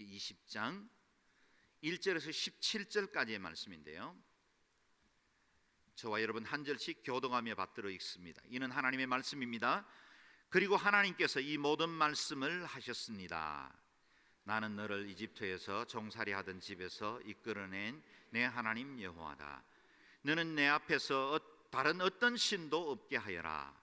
출애굽기 20장 1절에서 17절까지의 말씀인데요, 저와 여러분 한 절씩 교동하며 받들어 읽습니다. 이는 하나님의 말씀입니다. 그리고 하나님께서 이 모든 말씀을 하셨습니다. 나는 너를 이집트에서 종살이 하던 집에서 이끌어낸 내 하나님 여호와다. 너는 내 앞에서 다른 어떤 신도 없게 하여라.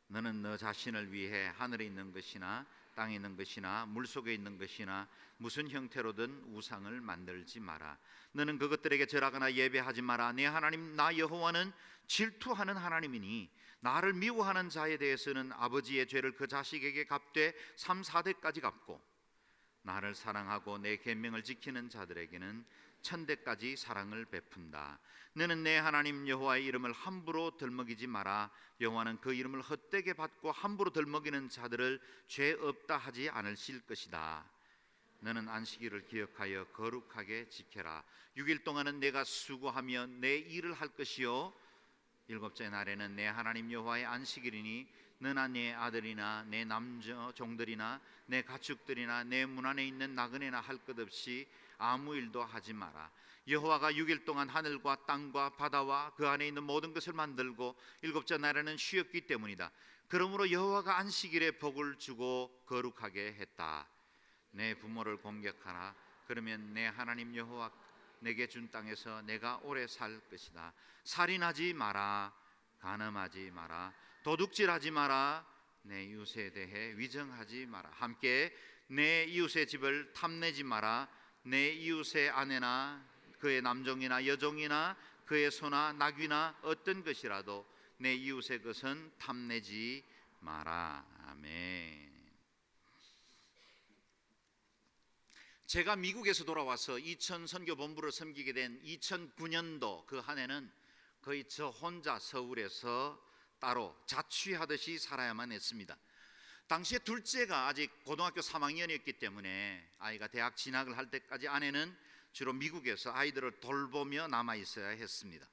너는 너 자신을 위해 하늘에 있는 것이나 땅에 있는 것이나 물속에 있는 것이나 무슨 형태로든 우상을 만들지 마라. 너는 그것들에게 절하거나 예배하지 마라. 내 하나님 나 여호와는 질투하는 하나님이니 나를 미워하는 자에 대해서는 아버지의 죄를 그 자식에게 갚되 3, 4대까지 갚고 나를 사랑하고 내 계명을 지키는 자들에게는 1000대까지 사랑을 베푼다. 너는 내 하나님 여호와의 이름을 함부로 덜먹이지 마라. 여호와는 그 이름을 헛되게 받고 함부로 덜먹이는 자들을 죄 없다 하지 않으실 것이다. 너는 안식일을 기억하여 거룩하게 지켜라. 6일 동안은 내가 수고하며 내 일을 할 것이요 일곱째 날에는 내 하나님 여호와의 안식일이니 너나 내 아들이나 내 남자 종들이나 내 가축들이나 내 문 안에 있는 나그네나 할 것 없이 아무 일도 하지 마라. 여호와가 6일 동안 하늘과 땅과 바다와 그 안에 있는 모든 것을 만들고 일곱째 날에는 쉬었기 때문이다. 그러므로 여호와가 안식일에 복을 주고 거룩하게 했다. 내 부모를 공격하라. 그러면 내 하나님 여호와 내게 준 땅에서 내가 오래 살 것이다. 살인하지 마라. 간음하지 마라. 도둑질하지 마라. 내 이웃에 대해 위정하지 마라. 함께 내 이웃의 집을 탐내지 마라. 내 이웃의 아내나 그의 남종이나 여종이나 그의 소나 나귀나 어떤 것이라도 내 이웃의 것은 탐내지 마라. 아멘. 제가 미국에서 돌아와서 2000 선교본부를 섬기게 된 2009년도 그 한 해는 거의 저 혼자 서울에서 따로 자취하듯이 살아야만 했습니다. 당시에 둘째가 아직 고등학교 3학년이었기 때문에 아이가 대학 진학을 할 때까지 아내는 주로 미국에서 아이들을 돌보며 남아 있어야 했습니다.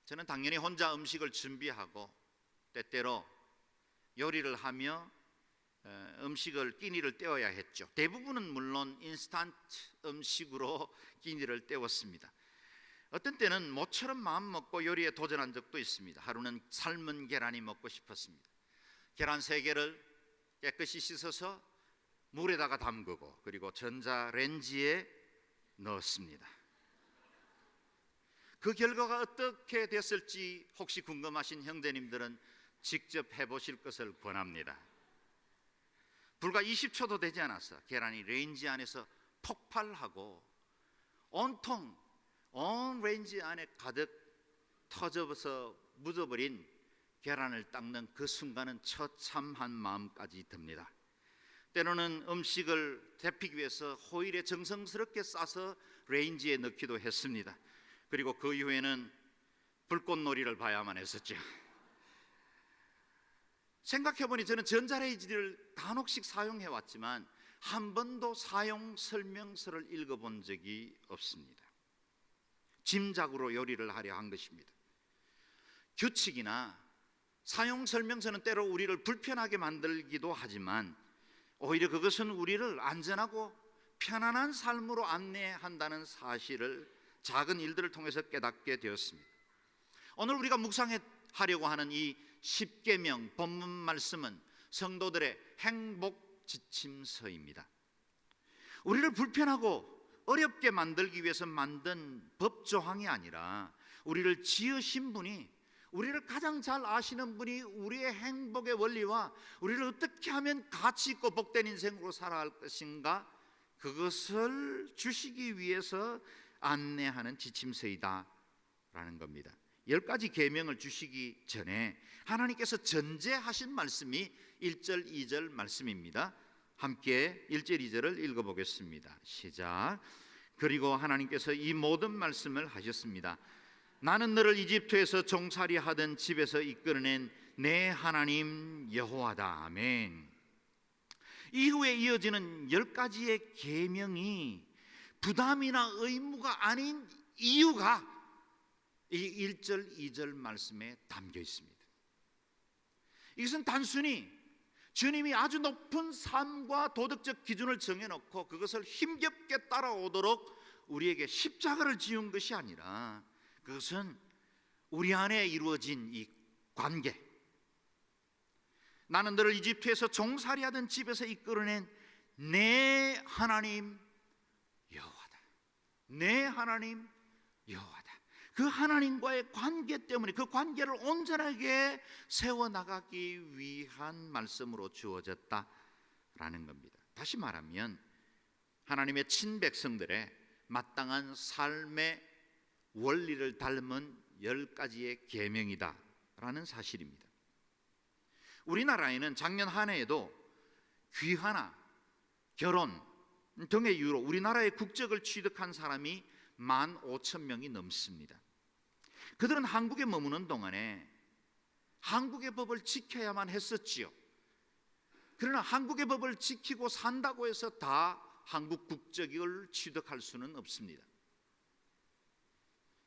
저는 당연히 혼자 음식을 준비하고 때때로 요리를 하며 음식을 끼니를 때워야 했죠. 대부분은 물론 인스턴트 음식으로 끼니를 때웠습니다. 어떤 때는 모처럼 마음 먹고 요리에 도전한 적도 있습니다. 하루는 삶은 계란이 먹고 싶었습니다. 계란 3개를 깨끗이 씻어서 물에다가 담그고 그리고 전자레인지에 넣었습니다. 그 결과가 어떻게 됐을지 혹시 궁금하신 형제님들은 직접 해보실 것을 권합니다. 불과 20초도 되지 않았어 계란이 레인지 안에서 폭발하고 온통 온 레인지 안에 가득 터져서 묻어버린 계란을 닦는 그 순간은 처참한 마음까지 듭니다. 때로는 음식을 데피기 위해서 호일에 정성스럽게 싸서 레인지에 넣기도 했습니다. 그리고 그 이후에는 불꽃놀이를 봐야만 했었죠. 생각해보니 저는 전자레인지를 단혹씩 사용해왔지만 한 번도 사용 설명서를 읽어본 적이 없습니다. 짐작으로 요리를 하려 한 것입니다. 규칙이나 사용 설명서는 때로 우리를 불편하게 만들기도 하지만 오히려 그것은 우리를 안전하고 편안한 삶으로 안내한다는 사실을 작은 일들을 통해서 깨닫게 되었습니다. 오늘 우리가 묵상하려고 하는 이 10계명 본문 말씀은 성도들의 행복 지침서입니다. 우리를 불편하고 어렵게 만들기 위해서 만든 법조항이 아니라 우리를 지으신 분이, 우리를 가장 잘 아시는 분이 우리의 행복의 원리와 우리를 어떻게 하면 가치 있고 복된 인생으로 살아갈 것인가, 그것을 주시기 위해서 안내하는 지침서이다 라는 겁니다. 10가지 계명을 주시기 전에 하나님께서 전제하신 말씀이 1절 2절 말씀입니다. 함께 1절 2절을 읽어보겠습니다. 시작. 그리고 하나님께서 이 모든 말씀을 하셨습니다. 나는 너를 이집트에서 종살이 하던 집에서 이끌어낸 내 하나님 여호와다. 아멘. 이후에 이어지는 10가지의 계명이 부담이나 의무가 아닌 이유가 이 1절 2절 말씀에 담겨 있습니다. 이것은 단순히 주님이 아주 높은 삶과 도덕적 기준을 정해놓고 그것을 힘겹게 따라오도록 우리에게 십자가를 지은 것이 아니라 그것은 우리 안에 이루어진 이 관계, 나는 너를 이집트에서 종살이하던 집에서 이끌어낸 내 하나님 여호와다. 내 하나님 여호와다. 그 하나님과의 관계 때문에 그 관계를 온전하게 세워나가기 위한 말씀으로 주어졌다라는 겁니다. 다시 말하면 하나님의 친백성들의 마땅한 삶의 원리를 닮은 10가지의 계명이다라는 사실입니다. 우리나라에는 작년 한 해에도 귀화나 결혼 등의 이유로 우리나라의 국적을 취득한 사람이 15,000명이 넘습니다. 그들은 한국에 머무는 동안에 한국의 법을 지켜야만 했었지요. 그러나 한국의 법을 지키고 산다고 해서 다 한국 국적을 취득할 수는 없습니다.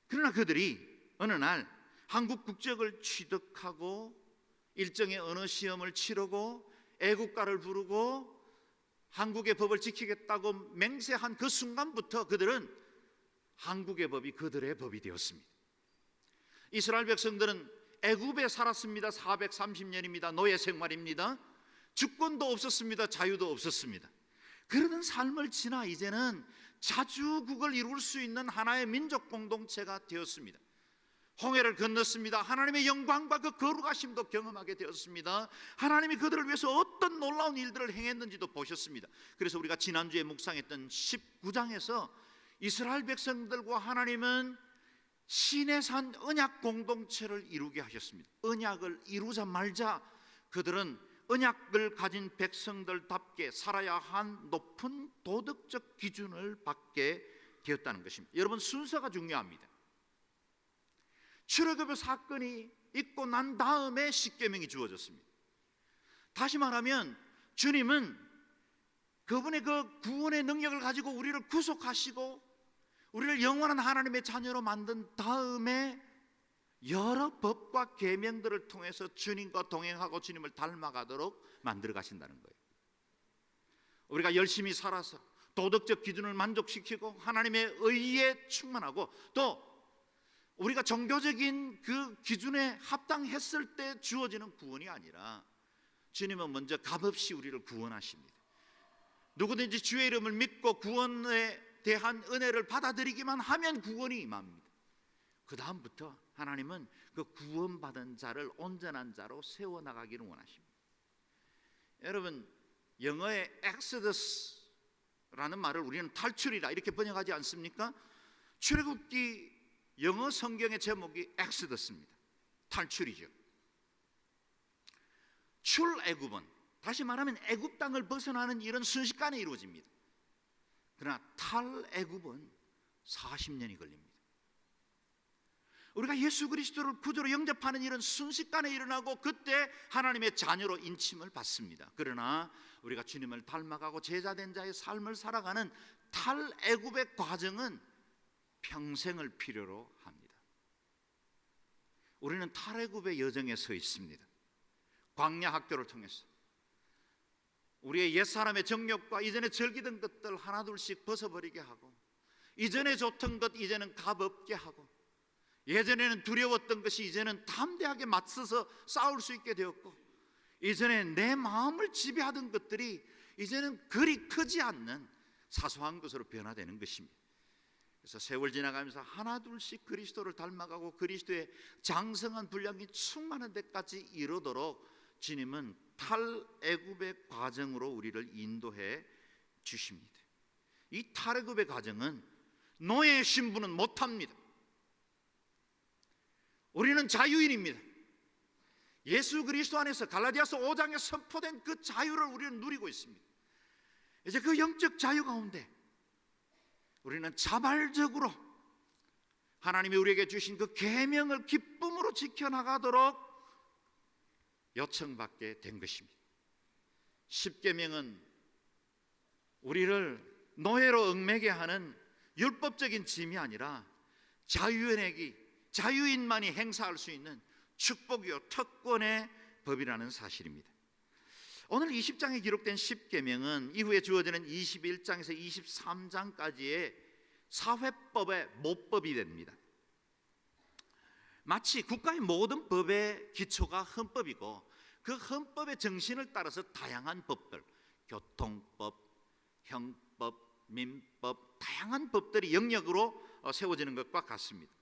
그러나 그들이 어느 날 한국 국적을 취득하고 일정의 언어 시험을 치르고 애국가를 부르고 한국의 법을 지키겠다고 맹세한 그 순간부터 그들은 한국의 법이 그들의 법이 되었습니다. 이스라엘 백성들은 애굽에 살았습니다. 430년입니다. 노예 생활입니다. 주권도 없었습니다. 자유도 없었습니다. 그러던 삶을 지나 이제는 자주국을 이룰 수 있는 하나의 민족 공동체가 되었습니다. 홍해를 건넜습니다. 하나님의 영광과 그 거룩하심도 경험하게 되었습니다. 하나님이 그들을 위해서 어떤 놀라운 일들을 행했는지도 보셨습니다. 그래서 우리가 지난주에 묵상했던 19장에서 이스라엘 백성들과 하나님은 시내산 언약 공동체를 이루게 하셨습니다. 언약을 이루자 말자 그들은 언약을 가진 백성들답게 살아야 한 높은 도덕적 기준을 받게 되었다는 것입니다. 여러분, 순서가 중요합니다. 출애굽의 사건이 있고 난 다음에 십계명이 주어졌습니다. 다시 말하면 주님은 그분의 그 구원의 능력을 가지고 우리를 구속하시고 우리를 영원한 하나님의 자녀로 만든 다음에 여러 법과 계명들을 통해서 주님과 동행하고 주님을 닮아가도록 만들어 가신다는 거예요. 우리가 열심히 살아서 도덕적 기준을 만족시키고 하나님의 의에 충만하고 또 우리가 종교적인 그 기준에 합당했을 때 주어지는 구원이 아니라 주님은 먼저 값없이 우리를 구원하십니다. 누구든지 주의 이름을 믿고 구원에 대한 은혜를 받아들이기만 하면 구원이 임합니다. 그 다음부터 하나님은 그 구원받은 자를 온전한 자로 세워나가기를 원하십니다. 여러분, 영어의 엑소더스라는 말을 우리는 탈출이라 이렇게 번역하지 않습니까? 출애굽기 영어 성경의 제목이 엑소더스입니다. 탈출이죠. 출애굽은 다시 말하면 애굽 땅을 벗어나는 일은 순식간에 이루어집니다. 그러나 탈애굽은 40년이 걸립니다. 우리가 예수 그리스도를 구주로 영접하는 일은 순식간에 일어나고 그때 하나님의 자녀로 인침을 받습니다. 그러나 우리가 주님을 닮아가고 제자된 자의 삶을 살아가는 탈애굽의 과정은 평생을 필요로 합니다. 우리는 탈애굽의 여정에 서 있습니다. 광야 학교를 통해서 우리의 옛사람의 정욕과 이전에 즐기던 것들 하나둘씩 벗어버리게 하고 이전에 좋던 것 이제는 값없게 하고 예전에는 두려웠던 것이 이제는 담대하게 맞서서 싸울 수 있게 되었고 이전에 내 마음을 지배하던 것들이 이제는 그리 크지 않는 사소한 것으로 변화되는 것입니다. 그래서 세월 지나가면서 하나둘씩 그리스도를 닮아가고 그리스도의 장성한 분량이 충만한 데까지 이르도록 주님은 탈애굽의 과정으로 우리를 인도해 주십니다. 이 탈애굽의 과정은 노예의 신분은 못합니다. 우리는 자유인입니다. 예수 그리스도 안에서 갈라디아서 5장에 선포된 그 자유를 우리는 누리고 있습니다. 이제 그 영적 자유 가운데 우리는 자발적으로 하나님이 우리에게 주신 그 계명을 기쁨으로 지켜나가도록 요청받게 된 것입니다. 십계명은 우리를 노예로 얽매게 하는 율법적인 짐이 아니라 자유인만이 행사할 수 있는 축복이요 특권의 법이라는 사실입니다. 오늘 20장에 기록된 10계명은 이후에 주어지는 21장에서 23장까지의 사회법의 모법이 됩니다. 마치 국가의 모든 법의 기초가 헌법이고 그 헌법의 정신을 따라서 다양한 법들, 교통법, 형법, 민법, 다양한 법들이 영역으로 세워지는 것과 같습니다.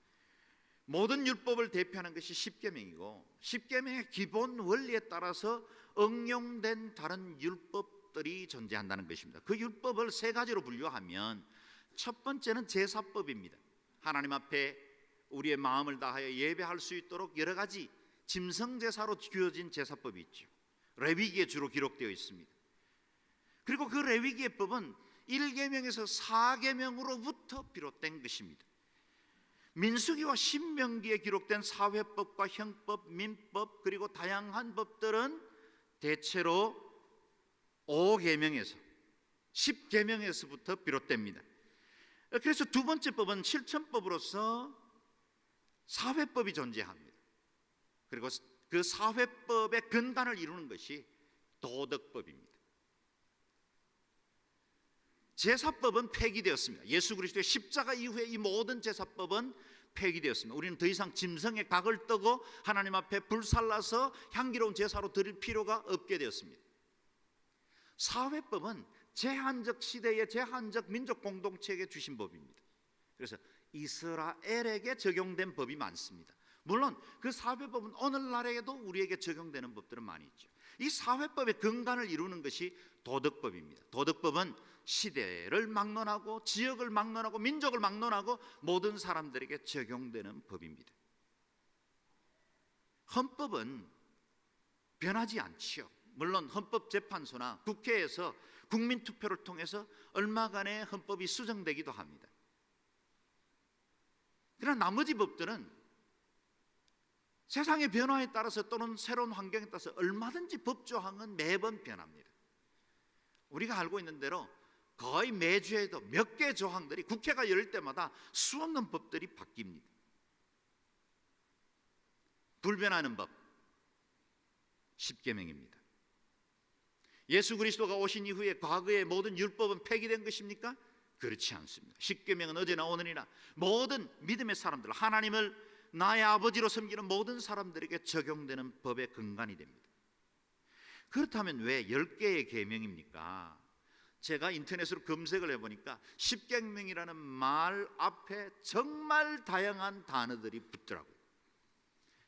모든 율법을 대표하는 것이 십계명이고 십계명의 기본 원리에 따라서 응용된 다른 율법들이 존재한다는 것입니다. 그 율법을 세 가지로 분류하면 첫 번째는 제사법입니다. 하나님 앞에 우리의 마음을 다하여 예배할 수 있도록 여러 가지 짐승제사로 주어진 제사법이 있죠. 레위기에 주로 기록되어 있습니다. 그리고 그 레위기의 법은 1계명에서 4계명으로부터 비롯된 것입니다. 민수기와 신명기에 기록된 사회법과 형법, 민법 그리고 다양한 법들은 대체로 5계명에서 10계명에서부터 비롯됩니다. 그래서 두 번째 법은 실천법으로서 사회법이 존재합니다. 그리고 그 사회법의 근간을 이루는 것이 도덕법입니다. 제사법은 폐기되었습니다. 예수 그리스도의 십자가 이후에 이 모든 제사법은 폐기되었습니다. 우리는 더 이상 짐승의 각을 뜨고 하나님 앞에 불살라서 향기로운 제사로 드릴 필요가 없게 되었습니다. 사회법은 제한적 시대의 제한적 민족 공동체에게 주신 법입니다. 그래서 이스라엘에게 적용된 법이 많습니다. 물론 그 사회법은 오늘날에도 우리에게 적용되는 법들은 많이 있죠. 이 사회법의 근간을 이루는 것이 도덕법입니다. 도덕법은 시대를 막론하고 지역을 막론하고 민족을 막론하고 모든 사람들에게 적용되는 법입니다. 헌법은 변하지 않지요. 물론 헌법재판소나 국회에서 국민투표를 통해서 얼마간의 헌법이 수정되기도 합니다. 그러나 나머지 법들은 세상의 변화에 따라서 또는 새로운 환경에 따라서 얼마든지 법조항은 매번 변합니다. 우리가 알고 있는 대로 거의 매주에도 몇 개의 조항들이 국회가 열릴 때마다 수없는 법들이 바뀝니다. 불변하는 법 십계명입니다. 예수 그리스도가 오신 이후에 과거의 모든 율법은 폐기된 것입니까? 그렇지 않습니다. 십계명은 어제나 오늘이나 모든 믿음의 사람들, 하나님을 나의 아버지로 섬기는 모든 사람들에게 적용되는 법의 근간이 됩니다. 그렇다면 왜 10개의 계명입니까? 제가 인터넷으로 검색을 해보니까 십계명이라는 말 앞에 정말 다양한 단어들이 붙더라고요.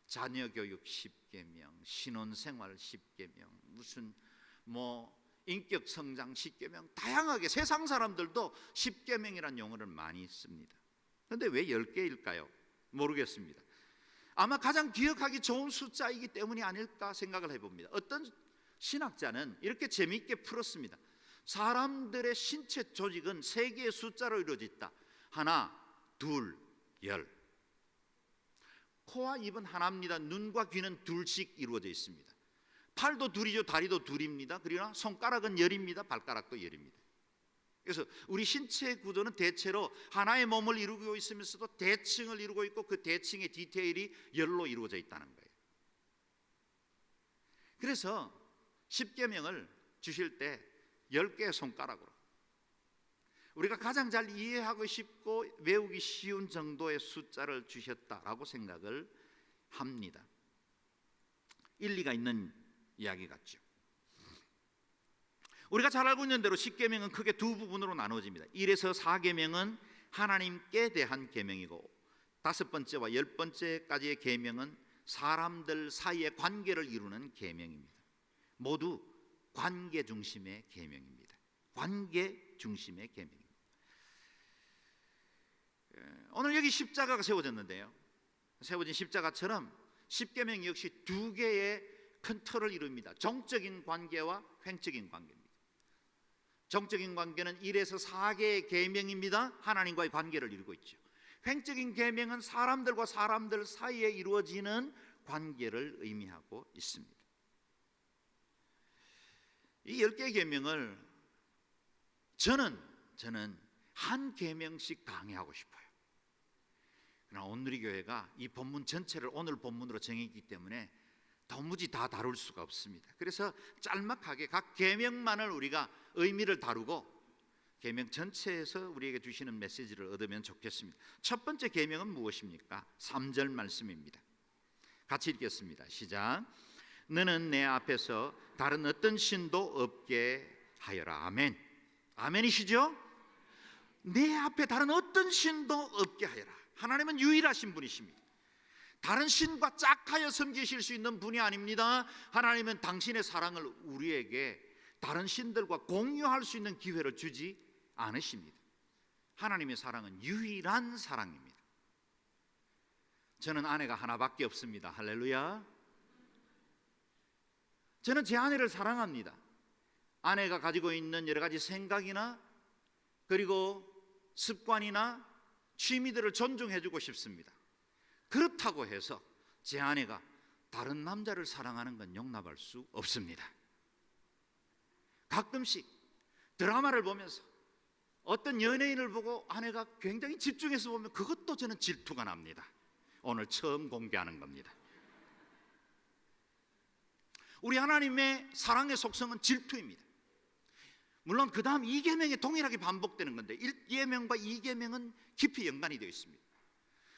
자녀교육 십계명, 신혼생활 십계명, 무슨 인격 성장 십계명, 다양하게 세상 사람들도 십계명이라는 용어를 많이 씁니다. 그런데 왜 10개일까요? 모르겠습니다. 아마 가장 기억하기 좋은 숫자이기 때문이 아닐까 생각을 해봅니다. 어떤 신학자는 이렇게 재미있게 풀었습니다. 사람들의 신체 조직은 3개의 숫자로 이루어졌다. 하나, 둘, 열. 코와 입은 하나입니다. 눈과 귀는 둘씩 이루어져 있습니다. 팔도 둘이죠. 다리도 둘입니다. 그러나 손가락은 열입니다. 발가락도 열입니다. 그래서 우리 신체 구조는 대체로 하나의 몸을 이루고 있으면서도 대칭을 이루고 있고 그 대칭의 디테일이 열로 이루어져 있다는 거예요. 그래서 십계명을 주실 때 10개의 손가락으로 우리가 가장 잘 이해하고 싶고 외우기 쉬운 정도의 숫자를 주셨다라고 생각을 합니다. 일리가 있는 이야기 같죠. 우리가 잘 알고 있는 대로 십계명은 크게 두 부분으로 나누어집니다. 1에서 4계명은 하나님께 대한 계명이고 5번째와 10번째까지의 계명은 사람들 사이의 관계를 이루는 계명입니다. 모두 관계 중심의 계명입니다. 관계 중심의 계명입니다. 오늘 여기 십자가가 세워졌는데요. 세워진 십자가처럼 십계명 역시 2개의 큰 틀을 이룹니다. 정적인 관계와 횡적인 관계입니다. 정적인 관계는 1에서 4개의 계명입니다. 하나님과의 관계를 이루고 있죠. 횡적인 계명은 사람들과 사람들 사이에 이루어지는 관계를 의미하고 있습니다. 이 10개의 계명을 저는 한 계명씩 강의하고 싶어요. 그러나 온누리교회가 이 본문 전체를 오늘 본문으로 정했기 때문에 도무지 다 다룰 수가 없습니다. 그래서 짤막하게 각 계명만을 우리가 의미를 다루고 계명 전체에서 우리에게 주시는 메시지를 얻으면 좋겠습니다. 첫 번째 계명은 무엇입니까? 3절 말씀입니다. 같이 읽겠습니다. 시작. 너는 내 앞에서 다른 어떤 신도 없게 하여라. 아멘. 아멘이시죠? 내 앞에 다른 어떤 신도 없게 하여라. 하나님은 유일하신 분이십니다. 다른 신과 짝하여 섬기실 수 있는 분이 아닙니다. 하나님은 당신의 사랑을 우리에게 다른 신들과 공유할 수 있는 기회를 주지 않으십니다. 하나님의 사랑은 유일한 사랑입니다. 저는 아내가 하나밖에 없습니다. 할렐루야. 저는 제 아내를 사랑합니다. 아내가 가지고 있는 여러 가지 생각이나 그리고 습관이나 취미들을 존중해주고 싶습니다. 그렇다고 해서 제 아내가 다른 남자를 사랑하는 건 용납할 수 없습니다. 가끔씩 드라마를 보면서 어떤 연예인을 보고 아내가 굉장히 집중해서 보면 그것도 저는 질투가 납니다. 오늘 처음 공개하는 겁니다. 우리 하나님의 사랑의 속성은 질투입니다. 물론 그 다음 2계명이 동일하게 반복되는 건데 1계명과 2계명은 깊이 연관이 되어 있습니다.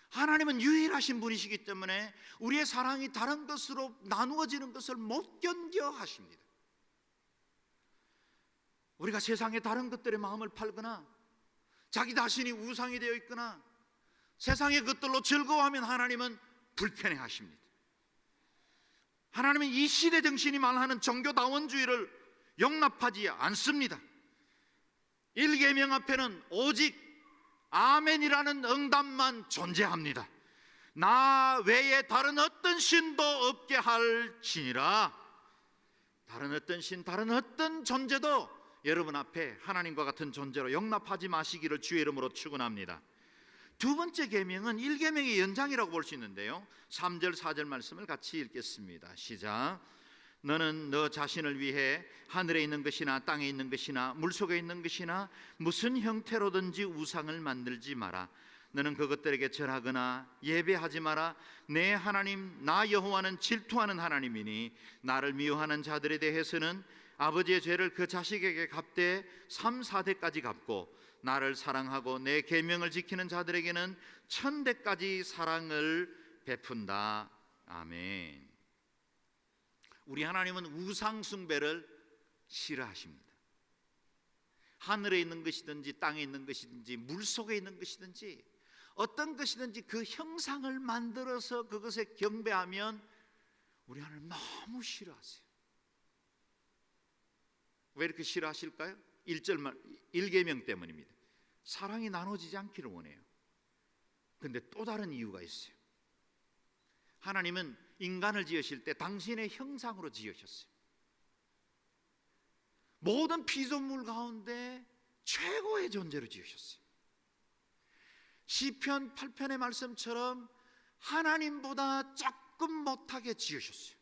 하나님은 유일하신 분이시기 때문에 우리의 사랑이 다른 것으로 나누어지는 것을 못 견뎌 하십니다. 우리가 세상의 다른 것들의 마음을 팔거나 자기 자신이 우상이 되어 있거나 세상의 것들로 즐거워하면 하나님은 불편해 하십니다. 하나님은 이 시대 정신이 말하는 종교다원주의를 용납하지 않습니다. 1계명 앞에는 오직 아멘이라는 응답만 존재합니다. 나 외에 다른 어떤 신도 없게 할지니라. 다른 어떤 신, 다른 어떤 존재도 여러분 앞에 하나님과 같은 존재로 용납하지 마시기를 주의 이름으로 축원합니다. 두 번째 계명은 1계명의 연장이라고 볼 수 있는데요, 3절 4절 말씀을 같이 읽겠습니다. 시작. 너는 너 자신을 위해 하늘에 있는 것이나 땅에 있는 것이나 물속에 있는 것이나 무슨 형태로든지 우상을 만들지 마라. 너는 그것들에게 절하거나 예배하지 마라. 내 하나님 나 여호와는 질투하는 하나님이니 나를 미워하는 자들에 대해서는 아버지의 죄를 그 자식에게 갚되 3, 4대까지 갚고 나를 사랑하고 내 계명을 지키는 자들에게는 1000대까지 사랑을 베푼다. 아멘. 우리 하나님은 우상 숭배를 싫어하십니다. 하늘에 있는 것이든지 땅에 있는 것이든지 물속에 있는 것이든지 어떤 것이든지 그 형상을 만들어서 그것에 경배하면 우리 하나님 너무 싫어하세요. 왜 이렇게 싫어하실까요? 1계명 때문입니다. 사랑이 나눠지지 않기를 원해요. 그런데 또 다른 이유가 있어요. 하나님은 인간을 지으실 때 당신의 형상으로 지으셨어요. 모든 피조물 가운데 최고의 존재로 지으셨어요. 시편 8편의 말씀처럼 하나님보다 조금 못하게 지으셨어요.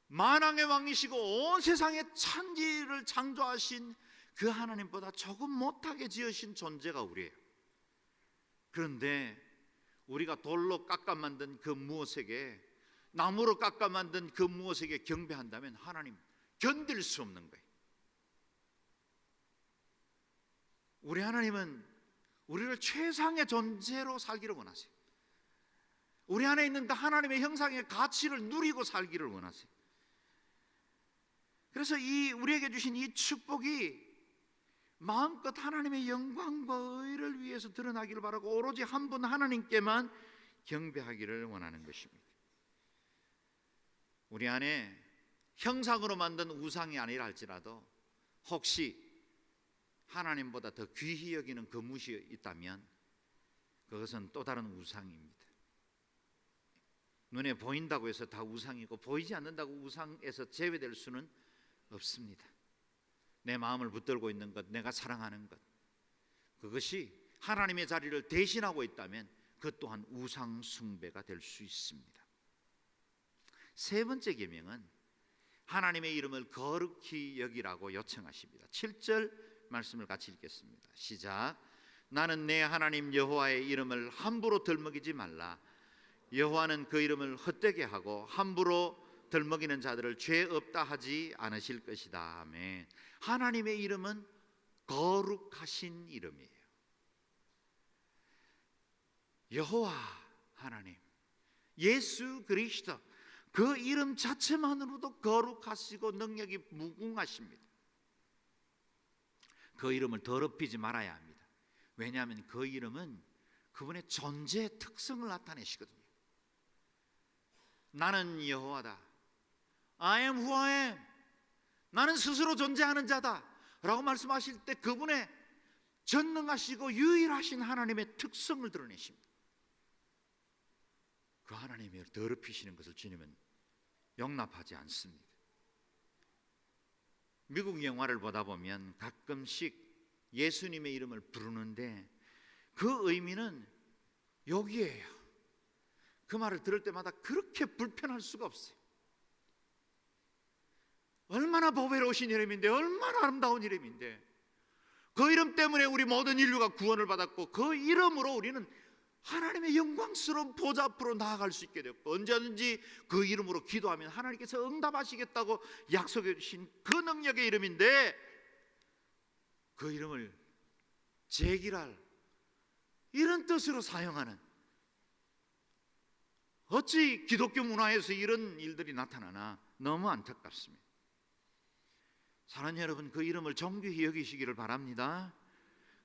만왕의 왕이시고 온 세상의 천지를 창조하신 그 하나님보다 조금 못하게 지으신 존재가 우리예요. 그런데 우리가 돌로 깎아 만든 그 무엇에게, 나무로 깎아 만든 그 무엇에게 경배한다면 하나님 견딜 수 없는 거예요. 우리 하나님은 우리를 최상의 존재로 살기를 원하세요. 우리 안에 있는 그 하나님의 형상의 가치를 누리고 살기를 원하세요. 그래서 우리에게 주신 이 축복이 마음껏 하나님의 영광과 의를 위해서 드러나기를 바라고 오로지 한 분 하나님께만 경배하기를 원하는 것입니다. 우리 안에 형상으로 만든 우상이 아니라 할지라도 혹시 하나님보다 더 귀히 여기는 그 무엇이 있다면 그것은 또 다른 우상입니다. 눈에 보인다고 해서 다 우상이고 보이지 않는다고 우상에서 제외될 수는 없습니다. 내 마음을 붙들고 있는 것, 내가 사랑하는 것, 그것이 하나님의 자리를 대신하고 있다면 그 또한 우상 숭배가 될 수 있습니다. 세 번째 계명은 하나님의 이름을 거룩히 여기라고 요청하십니다. 7절 말씀을 같이 읽겠습니다. 시작. 나는 내 하나님 여호와의 이름을 함부로 들먹이지 말라. 여호와는 그 이름을 헛되게 하고 함부로 들먹이는 자들을 죄 없다 하지 않으실 것이다. 아멘. 하나님의 이름은 거룩하신 이름이에요. 여호와 하나님, 예수 그리스도, 그 이름 자체만으로도 거룩하시고 능력이 무궁하십니다. 그 이름을 더럽히지 말아야 합니다. 왜냐하면 그 이름은 그분의 존재의 특성을 나타내시거든요. 나는 여호와다, I am who I am, 나는 스스로 존재하는 자다 라고 말씀하실 때 그분의 전능하시고 유일하신 하나님의 특성을 드러내십니다. 그 하나님을 더럽히시는 것을 주님은 용납하지 않습니다. 미국 영화를 보다 보면 가끔씩 예수님의 이름을 부르는데 그 의미는 여기에요. 그 말을 들을 때마다 그렇게 불편할 수가 없어요. 얼마나 보배로우신 이름인데, 얼마나 아름다운 이름인데, 그 이름 때문에 우리 모든 인류가 구원을 받았고 그 이름으로 우리는 하나님의 영광스러운 보좌 앞으로 나아갈 수 있게 되었고 언제든지 그 이름으로 기도하면 하나님께서 응답하시겠다고 약속해 주신 그 능력의 이름인데, 그 이름을 제기랄 이런 뜻으로 사용하는, 어찌 기독교 문화에서 이런 일들이 나타나나 너무 안타깝습니다. 사랑하는 여러분, 그 이름을 정귀히 여기시기를 바랍니다.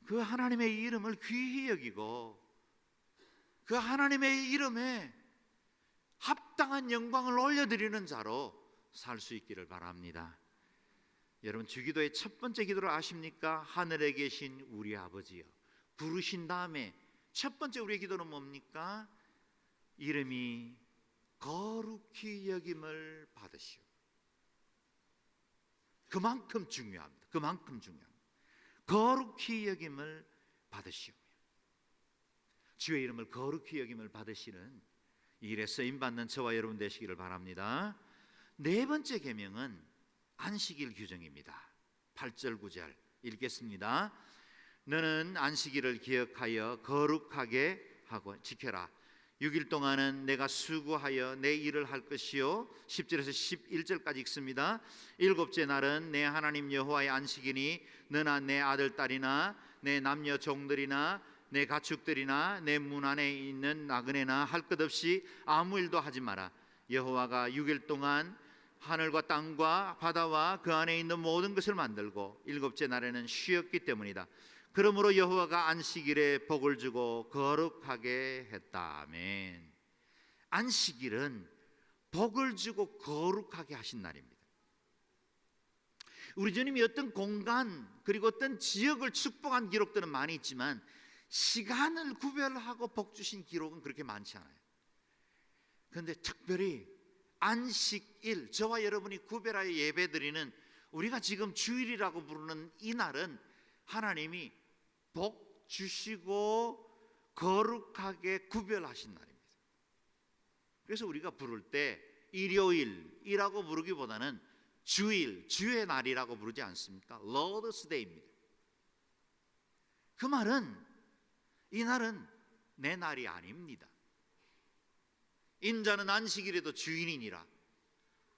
그 하나님의 이름을 귀히 여기고 그 하나님의 이름에 합당한 영광을 올려드리는 자로 살 수 있기를 바랍니다. 여러분, 주기도의 첫 번째 기도를 아십니까? 하늘에 계신 우리 아버지여, 부르신 다음에 첫 번째 우리의 기도는 뭡니까? 이름이 거룩히 여김을 받으시오. 그만큼 중요합니다. 그만큼 중요합니다. 거룩히 여김을 받으시오. 주의 이름을 거룩히 여김을 받으시는 이 일에 쓰임받는 저와 여러분 되시기를 바랍니다. 네 번째 계명은 안식일 규정입니다. 8절 9절 읽겠습니다. 너는 안식일을 기억하여 거룩하게 하고 지켜라. 6일 동안은 내가 수고하여 내 일을 할 것이요. 10절에서 11절까지 읽습니다. 일곱째 날은 내 하나님 여호와의 안식이니 너나 내 아들 딸이나 내 남녀 종들이나 내 가축들이나 내 문 안에 있는 나그네나 할 것 없이 아무 일도 하지 마라. 여호와가 6일 동안 하늘과 땅과 바다와 그 안에 있는 모든 것을 만들고 일곱째 날에는 쉬었기 때문이다. 그러므로 여호와가 안식일에 복을 주고 거룩하게 했다. 아멘. 안식일은 복을 주고 거룩하게 하신 날입니다. 우리 주님이 어떤 공간 그리고 어떤 지역을 축복한 기록들은 많이 있지만 시간을 구별하고 복 주신 기록은 그렇게 많지 않아요. 그런데 특별히 안식일, 저와 여러분이 구별하여 예배드리는 우리가 지금 주일이라고 부르는 이 날은 하나님이 복 주시고 거룩하게 구별하신 날입니다. 그래서 우리가 부를 때 일요일이라고 부르기보다는 주일, 주의 날이라고 부르지 않습니까? Lord's Day입니다. 그 말은 이 날은 내 날이 아닙니다. 인자는 안식일에도 주인이니라.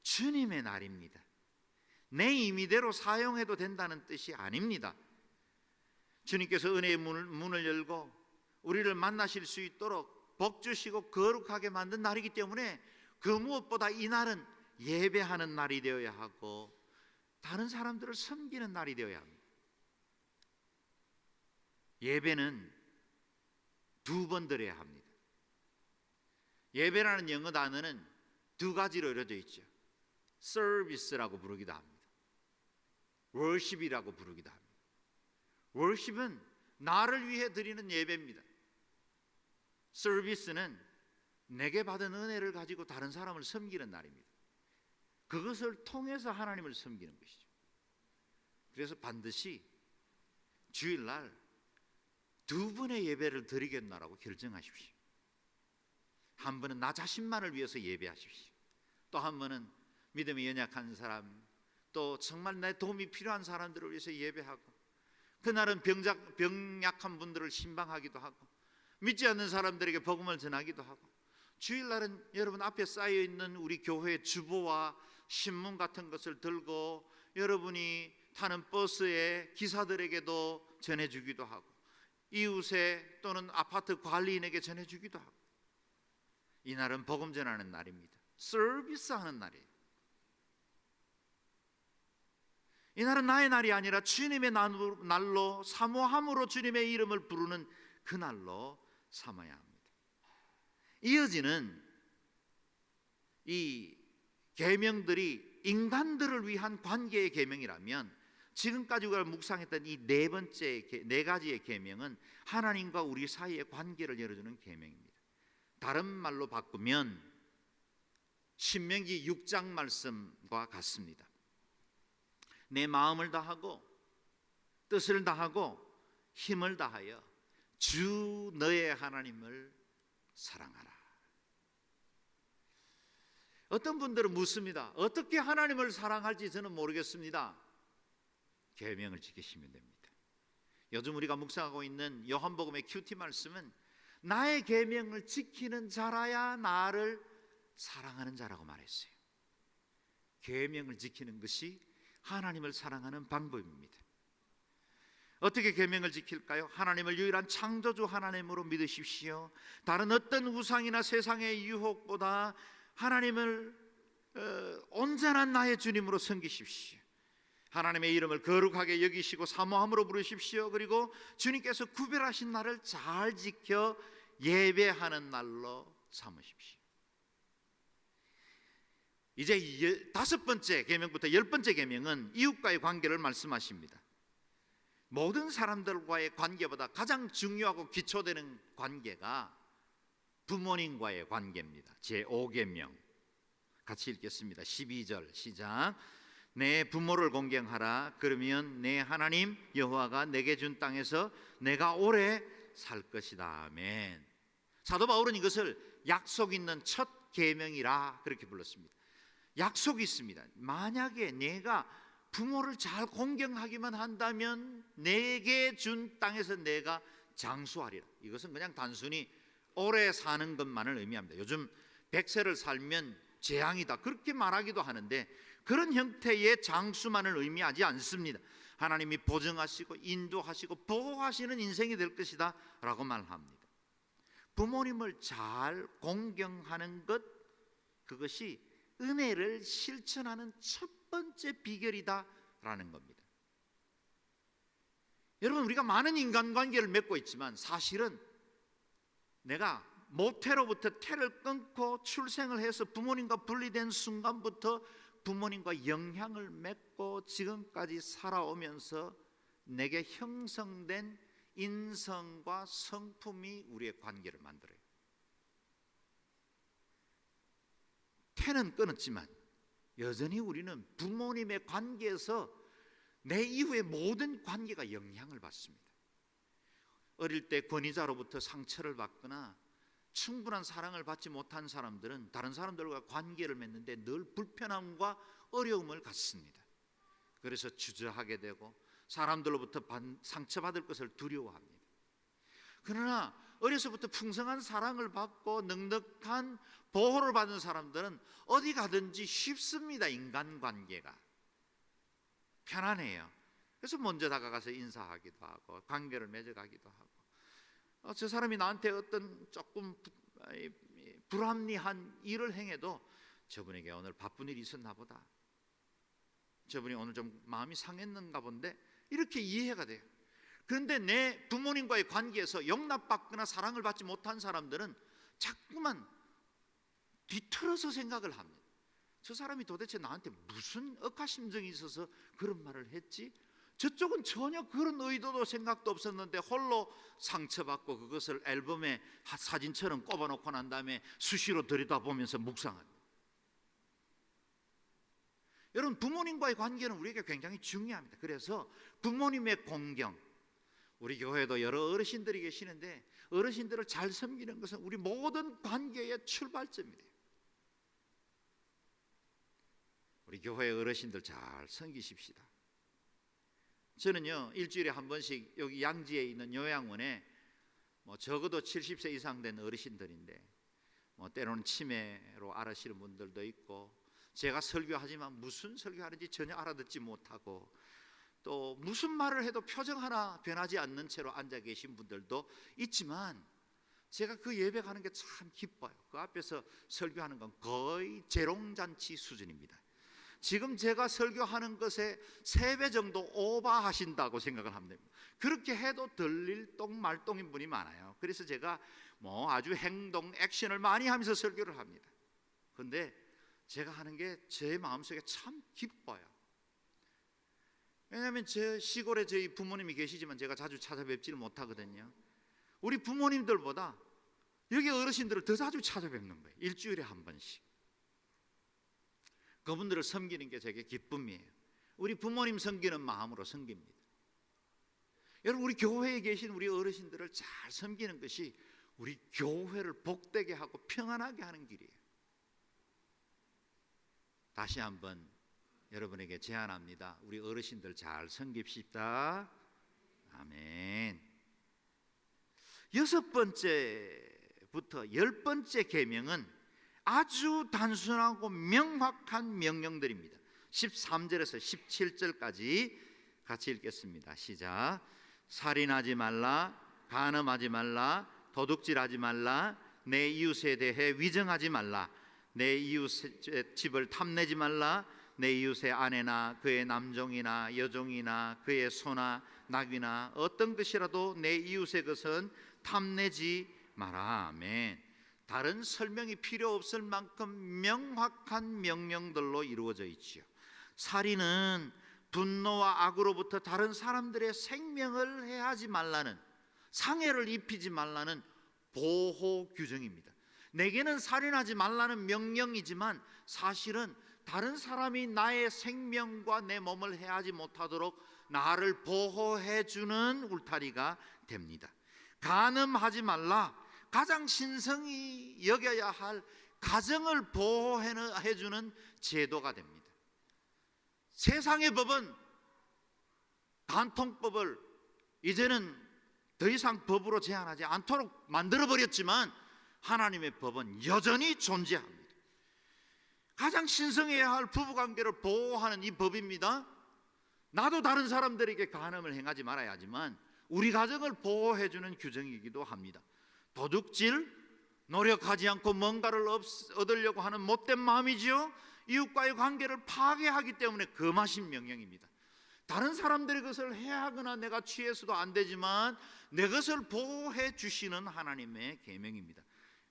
주님의 날입니다. 내 임의대로 사용해도 된다는 뜻이 아닙니다. 주님께서 은혜의 문을 열고 우리를 만나실 수 있도록 복 주시고 거룩하게 만든 날이기 때문에 그 무엇보다 이 날은 예배하는 날이 되어야 하고 다른 사람들을 섬기는 날이 되어야 합니다. 예배는 두 번 드려야 합니다. 예배라는 영어 단어는 두 가지로 이루어져 있죠. 서비스라고 부르기도 합니다. worship이라고 부르기도 합니다. worship은 나를 위해 드리는 예배입니다. 서비스는 내게 받은 은혜를 가지고 다른 사람을 섬기는 날입니다. 그것을 통해서 하나님을 섬기는 것이죠. 그래서 반드시 주일날 두 번의 예배를 드리겠노라고 결정하십시오. 한 번은 나 자신만을 위해서 예배하십시오. 또 한 번은 믿음이 연약한 사람, 또 정말 내 도움이 필요한 사람들을 위해서 예배하고, 그날은 병약한 분들을 신방하기도 하고, 믿지 않는 사람들에게 복음을 전하기도 하고, 주일날은 여러분 앞에 쌓여 있는 우리 교회 주보와 신문 같은 것을 들고 여러분이 타는 버스의 기사들에게도 전해주기도 하고 이웃에 또는 아파트 관리인에게 전해주기도 하고, 이날은 복음 전하는 날입니다. 서비스하는 날이에요. 이날은 나의 날이 아니라 주님의 날로 사모함으로 주님의 이름을 부르는 그 날로 삼아야 합니다. 이어지는 이 계명들이 인간들을 위한 관계의 계명이라면, 지금까지 우리가 묵상했던 이 네 가지의 계명은 하나님과 우리 사이의 관계를 열어주는 계명입니다. 다른 말로 바꾸면 신명기 6장 말씀과 같습니다. 내 마음을 다하고 뜻을 다하고 힘을 다하여 주 너의 하나님을 사랑하라. 어떤 분들은 묻습니다. 어떻게 하나님을 사랑할지 저는 모르겠습니다. 계명을 지키시면 됩니다. 요즘 우리가 묵상하고 있는 요한복음의 큐티 말씀은 나의 계명을 지키는 자라야 나를 사랑하는 자라고 말했어요. 계명을 지키는 것이 하나님을 사랑하는 방법입니다. 어떻게 계명을 지킬까요? 하나님을 유일한 창조주 하나님으로 믿으십시오. 다른 어떤 우상이나 세상의 유혹보다 하나님을 온전한 나의 주님으로 섬기십시오. 하나님의 이름을 거룩하게 여기시고 사모함으로 부르십시오. 그리고 주님께서 구별하신 날을 잘 지켜 예배하는 날로 삼으십시오. 이제 5번째 계명부터 10번째 계명은 이웃과의 관계를 말씀하십니다. 모든 사람들과의 관계보다 가장 중요하고 기초되는 관계가 부모님과의 관계입니다. 제5계명 같이 읽겠습니다. 12절 시작. 내 부모를 공경하라. 그러면 내 하나님 여호와가 내게 준 땅에서 내가 오래 살 것이다. 아멘. 사도 바울은 이것을 약속 있는 첫 계명이라 그렇게 불렀습니다. 약속이 있습니다. 만약에 내가 부모를 잘 공경하기만 한다면 내게 준 땅에서 내가 장수하리라. 이것은 그냥 단순히 오래 사는 것만을 의미합니다. 요즘 100세를 살면 재앙이다 그렇게 말하기도 하는데, 그런 형태의 장수만을 의미하지 않습니다. 하나님이 보증하시고 인도하시고 보호하시는 인생이 될 것이다 라고 말합니다. 부모님을 잘 공경하는 것, 그것이 은혜를 실천하는 첫 번째 비결이다 라는 겁니다. 여러분, 우리가 많은 인간관계를 맺고 있지만 사실은 내가 모태로부터 태를 끊고 출생을 해서 부모님과 분리된 순간부터 부모님과 영향을 맺고 지금까지 살아오면서 내게 형성된 인성과 성품이 우리의 관계를 만들어요. 태는 끊었지만 여전히 우리는 부모님의 관계에서 내 이후의 모든 관계가 영향을 받습니다. 어릴 때 권위자로부터 상처를 받거나 충분한 사랑을 받지 못한 사람들은 다른 사람들과 관계를 맺는데 늘 불편함과 어려움을 갖습니다. 그래서 주저하게 되고 사람들로부터 상처받을 것을 두려워합니다. 그러나 어려서부터 풍성한 사랑을 받고 넉넉한 보호를 받은 사람들은 어디 가든지 쉽습니다. 인간관계가 편안해요. 그래서 먼저 다가가서 인사하기도 하고 관계를 맺어가기도 하고, 저 사람이 나한테 어떤 조금 불합리한 일을 행해도 저분에게 오늘 바쁜 일이 있었나 보다, 저분이 오늘 좀 마음이 상했는가 본데, 이렇게 이해가 돼요. 그런데 내 부모님과의 관계에서 용납받거나 사랑을 받지 못한 사람들은 자꾸만 뒤틀어서 생각을 합니다. 저 사람이 도대체 나한테 무슨 억하심정이 있어서 그런 말을 했지? 저쪽은 전혀 그런 의도도 생각도 없었는데 홀로 상처받고 그것을 앨범에 사진처럼 꼽아놓고 난 다음에 수시로 들여다보면서 묵상합니다. 여러분, 부모님과의 관계는 우리에게 굉장히 중요합니다. 그래서 부모님의 공경, 우리 교회도 여러 어르신들이 계시는데 어르신들을 잘 섬기는 것은 우리 모든 관계의 출발점이에요. 우리 교회 어르신들 잘 섬기십시다. 저는요, 일주일에 한 번씩 여기 양지에 있는 요양원에 적어도 70세 이상 된 어르신들인데 때로는 치매로 앓으시는 분들도 있고, 제가 설교하지만 무슨 설교하는지 전혀 알아듣지 못하고, 또 무슨 말을 해도 표정 하나 변하지 않는 채로 앉아 계신 분들도 있지만, 제가 그 예배 가는 게 참 기뻐요. 그 앞에서 설교하는 건 거의 재롱잔치 수준입니다. 지금 제가 설교하는 것에 3배 정도 오버하신다고 생각을 하면 됩니다. 그렇게 해도 들릴 똥말똥인 분이 많아요. 그래서 제가 아주 행동, 액션을 많이 하면서 설교를 합니다. 그런데 제가 하는 게 제 마음속에 참 기뻐요. 왜냐하면 제 시골에 저희 부모님이 계시지만 제가 자주 찾아뵙지를 못하거든요. 우리 부모님들보다 여기 어르신들을 더 자주 찾아뵙는 거예요. 일주일에 한 번씩. 그분들을 섬기는 게 제게 기쁨이에요. 우리 부모님 섬기는 마음으로 섬깁니다. 여러분, 우리 교회에 계신 우리 어르신들을 잘 섬기는 것이 우리 교회를 복되게 하고 평안하게 하는 길이에요. 다시 한번 여러분에게 제안합니다. 우리 어르신들 잘 섬깁시다. 아멘. 6번째부터 10번째 계명은 아주 단순하고 명확한 명령들입니다. 13절에서 17절까지 같이 읽겠습니다. 시작. 살인하지 말라, 간음하지 말라, 도둑질하지 말라, 내 이웃에 대해 위정하지 말라, 내 이웃의 집을 탐내지 말라, 내 이웃의 아내나 그의 남종이나 여종이나 그의 소나 낙이나 어떤 것이라도 내 이웃의 것은 탐내지 마라. 아멘. 다른 설명이 필요 없을 만큼 명확한 명령들로 이루어져 있지요. 살인은 분노와 악으로부터 다른 사람들의 생명을 해하지 말라는, 상해를 입히지 말라는 보호 규정입니다. 내게는 살인하지 말라는 명령이지만 사실은 다른 사람이 나의 생명과 내 몸을 해하지 못하도록 나를 보호해 주는 울타리가 됩니다. 간음하지 말라, 가장 신성히 여겨야 할 가정을 보호해 주는 제도가 됩니다. 세상의 법은 간통법을 이제는 더 이상 법으로 제한하지 않도록 만들어버렸지만 하나님의 법은 여전히 존재합니다. 가장 신성해야 할 부부관계를 보호하는 이 법입니다. 나도 다른 사람들에게 간음을 행하지 말아야 하지만 우리 가정을 보호해주는 규정이기도 합니다. 도둑질, 노력하지 않고 뭔가를 얻으려고 하는 못된 마음이지요. 이웃과의 관계를 파괴하기 때문에 금하신 명령입니다. 다른 사람들의 것을 해하거나 내가 취해서도 안 되지만 내 것을 보호해 주시는 하나님의 계명입니다.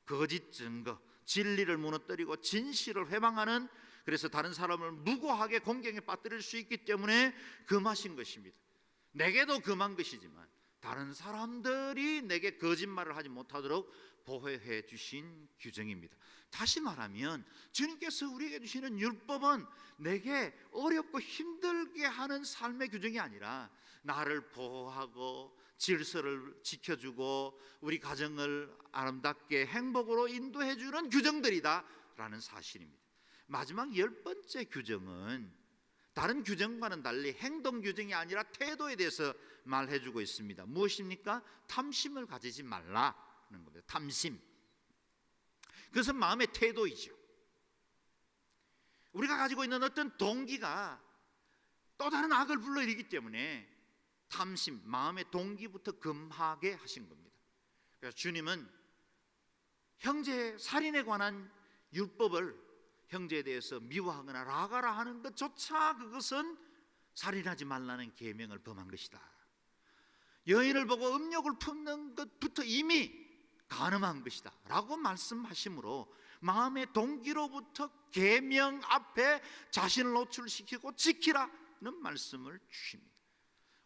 거짓 증거, 진리를 무너뜨리고 진실을 회방하는, 그래서 다른 사람을 무고하게 공경에 빠뜨릴 수 있기 때문에 금하신 것입니다. 내게도 금한 것이지만 다른 사람들이 내게 거짓말을 하지 못하도록 보호해 주신 규정입니다. 다시 말하면 주님께서 우리에게 주시는 율법은 내게 어렵고 힘들게 하는 삶의 규정이 아니라 나를 보호하고 질서를 지켜주고 우리 가정을 아름답게 행복으로 인도해 주는 규정들이다 라는 사실입니다. 마지막 10번째 규정은 다른 규정과는 달리 행동 규정이 아니라 태도에 대해서 말해주고 있습니다. 무엇입니까? 탐심을 가지지 말라는 겁니다. 탐심, 그것은 마음의 태도이죠. 우리가 가지고 있는 어떤 동기가 또 다른 악을 불러일으키기 때문에 탐심, 마음의 동기부터 금하게 하신 겁니다. 그래서 주님은 형제 살인에 관한 율법을 형제에 대해서 미워하거나 라가라 하는 것조차 그것은 살인하지 말라는 계명을 범한 것이다. 여인을 보고 음욕을 품는 것부터 이미 간음한 것이다 라고 말씀하시므로 마음의 동기로부터 계명 앞에 자신을 노출시키고 지키라는 말씀을 주십니다.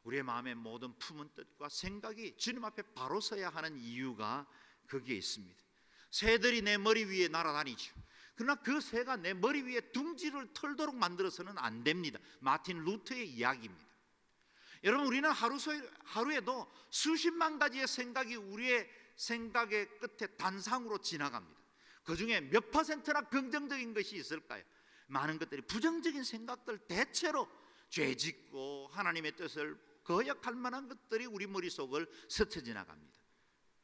우리의 마음의 모든 품은 뜻과 생각이 주님 앞에 바로 서야 하는 이유가 거기에 있습니다. 새들이 내 머리 위에 날아다니죠. 그러나 그 새가 내 머리 위에 둥지를 털도록 만들어서는 안 됩니다. 마틴 루터의 이야기입니다. 여러분, 우리는 하루에도 수십만 가지의 생각이 우리의 생각의 끝에 단상으로 지나갑니다. 그 중에 몇 퍼센트나 긍정적인 것이 있을까요? 많은 것들이 부정적인 생각들, 대체로 죄짓고 하나님의 뜻을 거역할 만한 것들이 우리 머릿속을 스쳐 지나갑니다.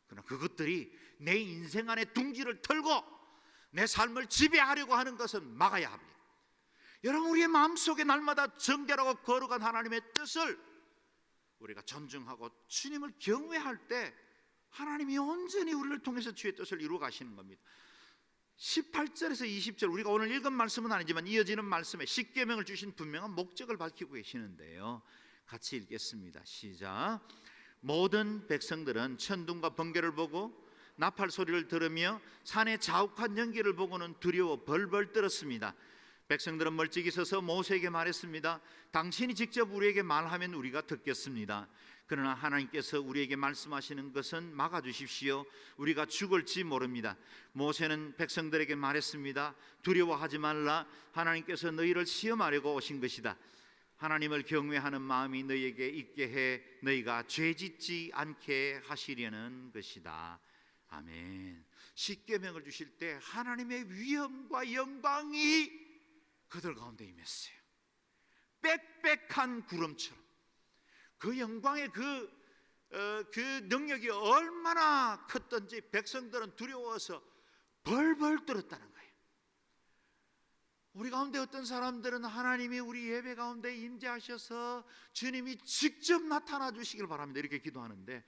그러나 그것들이 내 인생 안에 둥지를 털고 내 삶을 지배하려고 하는 것은 막아야 합니다. 여러분, 우리의 마음속에 날마다 정결하고 거룩한 하나님의 뜻을 우리가 존중하고 주님을 경외할 때 하나님이 온전히 우리를 통해서 주의 뜻을 이루어 가시는 겁니다. 18절에서 20절, 우리가 오늘 읽은 말씀은 아니지만 이어지는 말씀에 십계명을 주신 분명한 목적을 밝히고 계시는데요, 같이 읽겠습니다. 시작. 모든 백성들은 천둥과 번개를 보고 나팔 소리를 들으며 산의 자욱한 연기를 보고는 두려워 벌벌 떨었습니다. 백성들은 멀찍이 서서 모세에게 말했습니다. 당신이 직접 우리에게 말하면 우리가 듣겠습니다. 그러나 하나님께서 우리에게 말씀하시는 것은 막아주십시오. 우리가 죽을지 모릅니다. 모세는 백성들에게 말했습니다. 두려워하지 말라. 하나님께서 너희를 시험하려고 오신 것이다. 하나님을 경외하는 마음이 너희에게 있게 해 너희가 죄짓지 않게 하시려는 것이다. 아멘. 십계명을 주실 때 하나님의 위엄과 영광이 그들 가운데 임했어요. 빽빽한 구름처럼 그 영광의 그 능력이 얼마나 컸던지 백성들은 두려워서 벌벌 떨었다는 거예요. 우리 가운데 어떤 사람들은 하나님이 우리 예배 가운데 임재하셔서 주님이 직접 나타나 주시길 바랍니다, 이렇게 기도하는데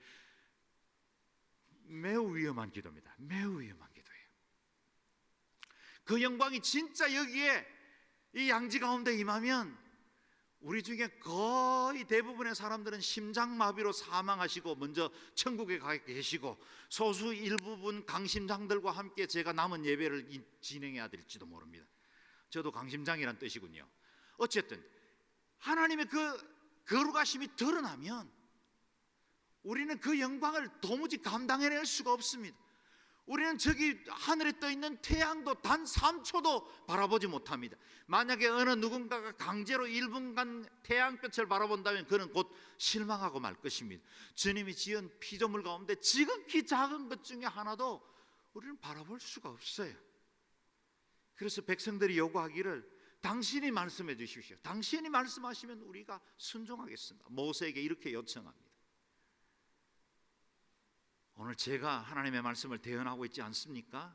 매우 위험한 기도입니다. 매우 위험한 기도예요. 그 영광이 진짜 여기에 이 양지 가운데 임하면 우리 중에 거의 대부분의 사람들은 심장마비로 사망하시고 먼저 천국에 가 계시고, 소수 일부분 강심장들과 함께 제가 남은 예배를 진행해야 될지도 모릅니다. 저도 강심장이란 뜻이군요. 어쨌든 하나님의 그 거룩하심이 드러나면 우리는 그 영광을 도무지 감당해낼 수가 없습니다. 우리는 저기 하늘에 떠 있는 태양도 단 3초도 바라보지 못합니다. 만약에 어느 누군가가 강제로 1분간 태양볕을 바라본다면 그는 곧 실망하고 말 것입니다. 주님이 지은 피조물 가운데 지극히 작은 것 중에 하나도 우리는 바라볼 수가 없어요. 그래서 백성들이 요구하기를 당신이 말씀해 주십시오. 당신이 말씀하시면 우리가 순종하겠습니다. 모세에게 이렇게 요청합니다. 오늘 제가 하나님의 말씀을 대언하고 있지 않습니까?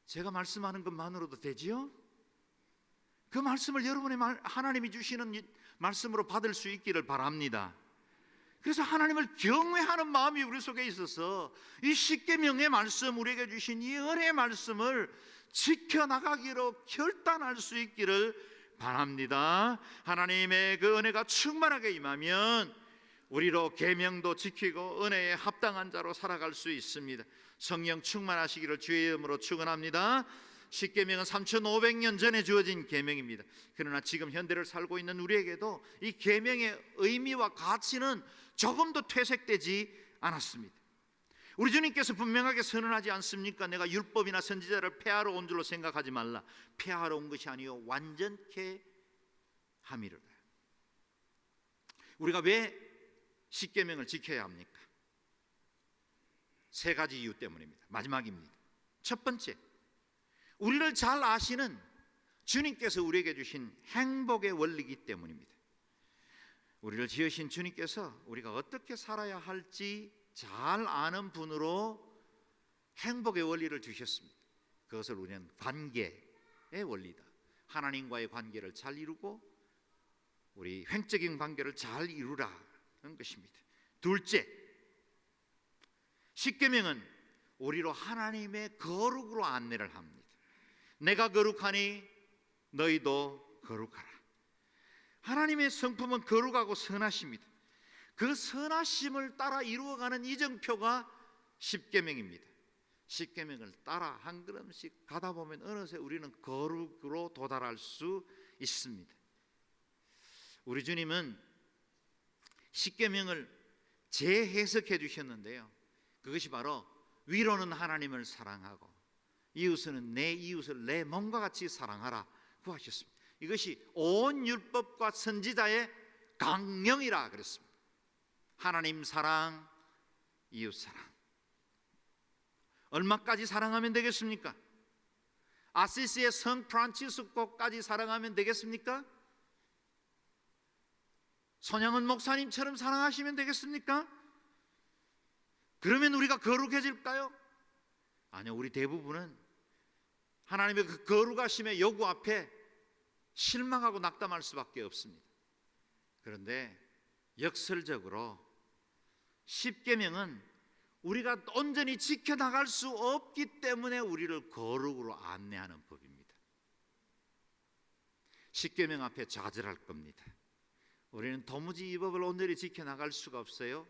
제가 말씀하는 것만으로도 되지요? 그 말씀을 여러분의 하나님이 주시는 말씀으로 받을 수 있기를 바랍니다. 그래서 하나님을 경외하는 마음이 우리 속에 있어서 이 십계명의 말씀, 우리에게 주신 이 은혜의 말씀을 지켜나가기로 결단할 수 있기를 바랍니다. 하나님의 그 은혜가 충만하게 임하면 우리로 계명도 지키고 은혜에 합당한 자로 살아갈 수 있습니다. 성령 충만하시기를 주의 이름으로 축원합니다. 십계명은 3500년 전에 주어진 계명입니다. 그러나 지금 현대를 살고 있는 우리에게도 이 계명의 의미와 가치는 조금도 퇴색되지 않았습니다. 우리 주님께서 분명하게 선언하지 않습니까? 내가 율법이나 선지자를 폐하러 온 줄로 생각하지 말라. 폐하러 온 것이 아니요 완전케 함이로라. 우리가 왜 십계명을 지켜야 합니까? 세 가지 이유 때문입니다. 마지막입니다. 첫 번째, 우리를 잘 아시는 주님께서 우리에게 주신 행복의 원리이기 때문입니다. 우리를 지으신 주님께서 우리가 어떻게 살아야 할지 잘 아는 분으로 행복의 원리를 주셨습니다. 그것을 우리는 관계의 원리다. 하나님과의 관계를 잘 이루고 우리 횡적인 관계를 잘 이루라는 것입니다. 둘째, 십계명은 우리로 하나님의 거룩으로 안내를 합니다. 내가 거룩하니 너희도 거룩하라. 하나님의 성품은 거룩하고 선하십니다. 그 선하심을 따라 이루어가는 이정표가 십계명입니다. 십계명을 따라 한 걸음씩 가다 보면 어느새 우리는 거룩으로 도달할 수 있습니다. 우리 주님은 십계명을 재해석해 주셨는데요, 그것이 바로 위로는 하나님을 사랑하고 이웃은 내 이웃을 내 몸과 같이 사랑하라고 하셨습니다. 이것이 온 율법과 선지자의 강령이라 그랬습니다. 하나님 사랑, 이웃 사랑. 얼마까지 사랑하면 되겠습니까? 아시시의 성 프란치스코까지 사랑하면 되겠습니까? 손양은 목사님처럼 사랑하시면 되겠습니까? 그러면 우리가 거룩해질까요? 아니요, 우리 대부분은 하나님의 그 거룩하심의 요구 앞에 실망하고 낙담할 수밖에 없습니다. 그런데 역설적으로 십계명은 우리가 온전히 지켜나갈 수 없기 때문에 우리를 거룩으로 안내하는 법입니다. 십계명 앞에 좌절할 겁니다. 우리는 도무지 이 법을 온전히 지켜나갈 수가 없어요.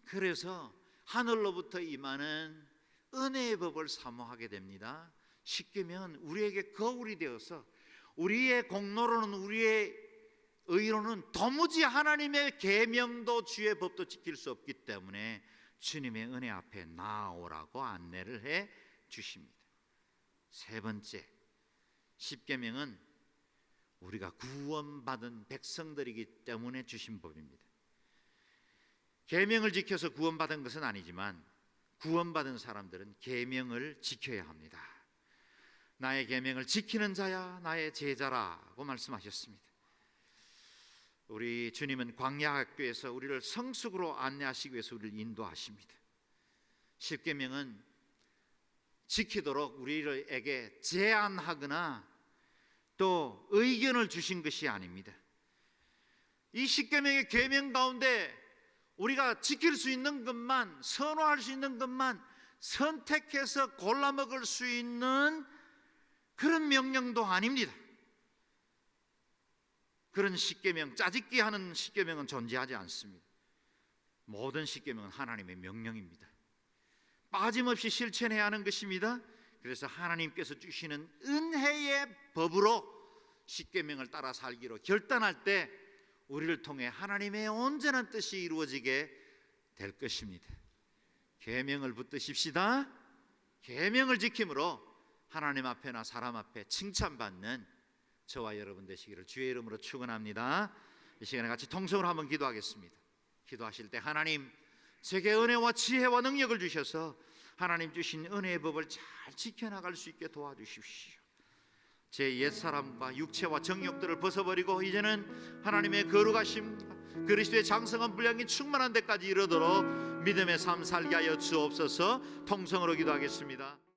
그래서 하늘로부터 임하는 은혜의 법을 사모하게 됩니다. 십계명은 우리에게 거울이 되어서 우리의 공로로는, 우리의 의로는 도무지 하나님의 계명도 주의 법도 지킬 수 없기 때문에 주님의 은혜 앞에 나아오라고 안내를 해 주십니다. 세 번째, 십계명은 우리가 구원받은 백성들이기 때문에 주신 법입니다. 계명을 지켜서 구원받은 것은 아니지만 구원받은 사람들은 계명을 지켜야 합니다. 나의 계명을 지키는 자야 나의 제자라고 말씀하셨습니다. 우리 주님은 광야학교에서 우리를 성숙으로 안내하시기 위해서 우리를 인도하십니다. 십계명은 지키도록 우리에게 제안하거나 또 의견을 주신 것이 아닙니다. 이 십계명의 계명 가운데 우리가 지킬 수 있는 것만, 선호할 수 있는 것만 선택해서 골라 먹을 수 있는 그런 명령도 아닙니다. 그런 십계명, 짜집기 하는 십계명은 존재하지 않습니다. 모든 십계명은 하나님의 명령입니다. 빠짐없이 실천해야 하는 것입니다. 그래서 하나님께서 주시는 은혜의 법으로 십계명을 따라 살기로 결단할 때 우리를 통해 하나님의 온전한 뜻이 이루어지게 될 것입니다. 계명을 붙드십시다. 계명을 지킴으로 하나님 앞에나 사람 앞에 칭찬받는 저와 여러분 되시기를 주의 이름으로 축원합니다. 이 시간에 같이 통성으로 한번 기도하겠습니다. 기도하실 때 하나님, 제게 은혜와 지혜와 능력을 주셔서 하나님 주신 은혜의 법을 잘 지켜나갈 수 있게 도와주십시오. 제 옛사람과 육체와 정욕들을 벗어버리고 이제는 하나님의 거룩하심, 그리스도의 장성한 분량이 충만한 데까지 이르도록 믿음의 삶 살게 하여 주옵소서. 통성으로 기도하겠습니다.